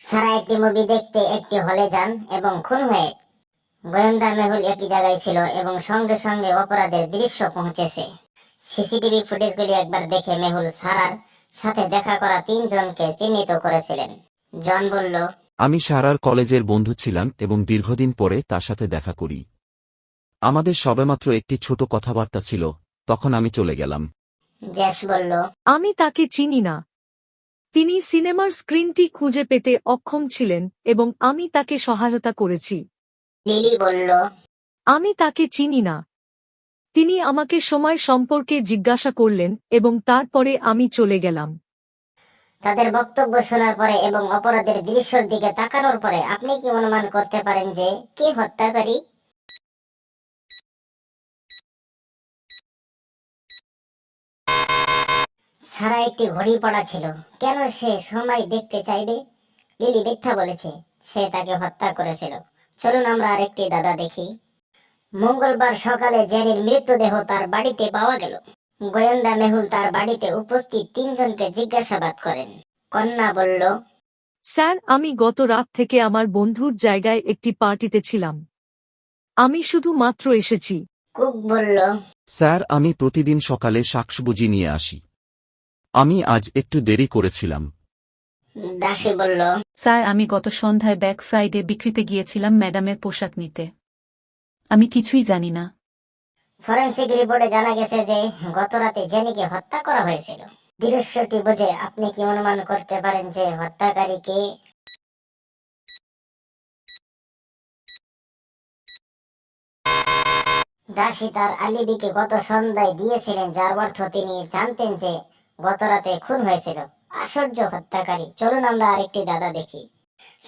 সারা একটি মুভি দেখতে একটি হলে যান এবং খুন হয়ে গোয়েন্দা মেহুল একই জায়গায় ছিল এবং সঙ্গে সঙ্গে অপরাধের দৃশ্য পৌঁছেছে। সিসিটিভি ফুটেজগুলি একবার দেখে মেহুল সারার সাথে দেখা করা 3 জনকে চিহ্নিত করেছিলেন। জন বলল, আমি সারার কলেজের বন্ধু ছিলাম এবং দীর্ঘদিন পরে তার সাথে দেখা করি। আমাদের সবেমাত্র একটি ছোট কথাবার্তা ছিল, তখন আমি চলে গেলাম। জেস বলল, আমি তাকে চিনি না। তিনি সিনেমার স্ক্রিনটি খুঁজে পেতে অক্ষম ছিলেন এবং আমি তাকে সহায়তা করেছি। লিলি বলল, আমি তাকে চিনি না। তিনি আমাকে সময় সম্পর্কে জিজ্ঞাসা করলেন এবং তারপরে আমি চলে গেলাম। তাদের বক্তব্য শোনার পরে এবং অপরাধের দৃশ্যের দিকে তাকানোর পরে আপনি কি অনুমান করতে পারেন যে কে হত্যাকারী? সারা একটি ঘড়ি পড়া ছিল। কেন সে সময় দেখতে চাইবে? লিলি মিথ্যা বলেছে, সে তাকে হত্যা করেছিল। চলুন আমরা আরেকটি দাদা দেখি। মঙ্গলবার সকালে জেনির মৃতদেহ তার বাড়িতে পাওয়া গেল। গোয়েন্দা মেহুল তার বাড়িতে উপস্থিত 3 জনকে জিজ্ঞাসাবাদ করেন। কন্যা বলল, স্যার, আমি গত রাত থেকে আমার বন্ধুর জায়গায় একটি পার্টিতে ছিলাম। আমি শুধু মাত্র এসেছি। কুক বলল, স্যার, আমি প্রতিদিন সকালে শাকসবজি নিয়ে আসি। আমি আজ একটু দেরি করেছিলাম। দাসী বলল, স্যার, আমি গত সন্ধ্যায় ব্ল্যাক ফ্রাইডে বিক্রিতে গিয়েছিলাম ম্যাডামের পোশাক নিতে। আমি কিছুই জানি না। ফরেনসিক রিপোর্টে জানা গেছে যে গত রাতে জেনিকে হত্যা করা হয়েছিল। দৃশ্যটি বুঝে আপনি কি অনুমান করতে পারেন যে হত্যাকারী কে? দাসী তার আলিবিকে গত সন্ধ্যায় দিয়েছিলেন, যার অর্থ তিনি জানতেন যে গত রাতে খুন হয়েছিল। আশ্চর্য হত্যাকারী। চলুন আমরা আরেকটি দাদা দেখি।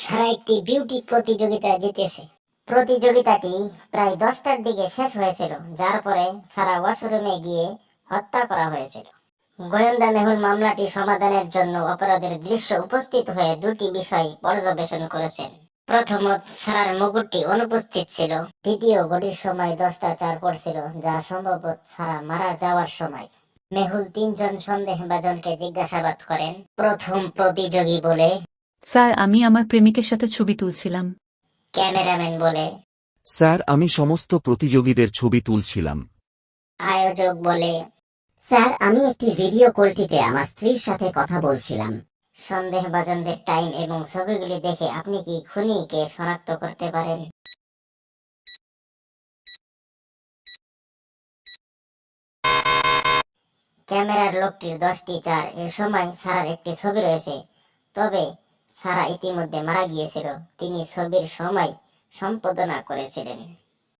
সারা একটি বিউটি প্রতিযোগিতা জিতেছে। প্রতিযোগিতাটি প্রায় 10টার দিকে শেষ হয়েছিল, যার পরে সারা ওয়াশরুমে গিয়ে হত্যা করা হয়েছিল। গোয়েন্দা মেহুল মামলাটি সমাধানের জন্য অপরাধের দৃশ্য উপস্থিত হয়ে 2টি বিষয় পর্যবেক্ষণ করেছেন। প্রথমত, সারার মুকুটটি অনুপস্থিত ছিল। দ্বিতীয়, ঘড়ির সময় 10টা 4 পড়ছিল, যা সম্ভবত সারা মারা যাওয়ার সময়। মেহুল 3 জন সন্দেহভাজনকে জিজ্ঞাসাবাদ করেন। প্রথম প্রতিযোগী বলে, স্যার, আমি আমার প্রেমিকের সাথে ছবি তুলছিলাম। ক্যামেরাম্যান বলে, স্যার, আমি সমস্ত প্রতিযোগীদের ছবি তুলছিলাম। আয়োজক বলে, স্যার, আমি একটি ভিডিও কলটিতে আমার স্ত্রীর সাথে কথা বলছিলাম। সন্দেহভাজনদের টাইম এবং ছবিগুলি দেখে আপনি কি খুনিকে শনাক্ত করতে পারেন? ক্যামেরার লোকটির 10টি 4 এর সময় সারার একটি ছবি রয়েছে, তবে সারা ইতিমধ্যে মারা গিয়েছিল। তিনি ছবির সময় সম্পাদনা করেছিলেন।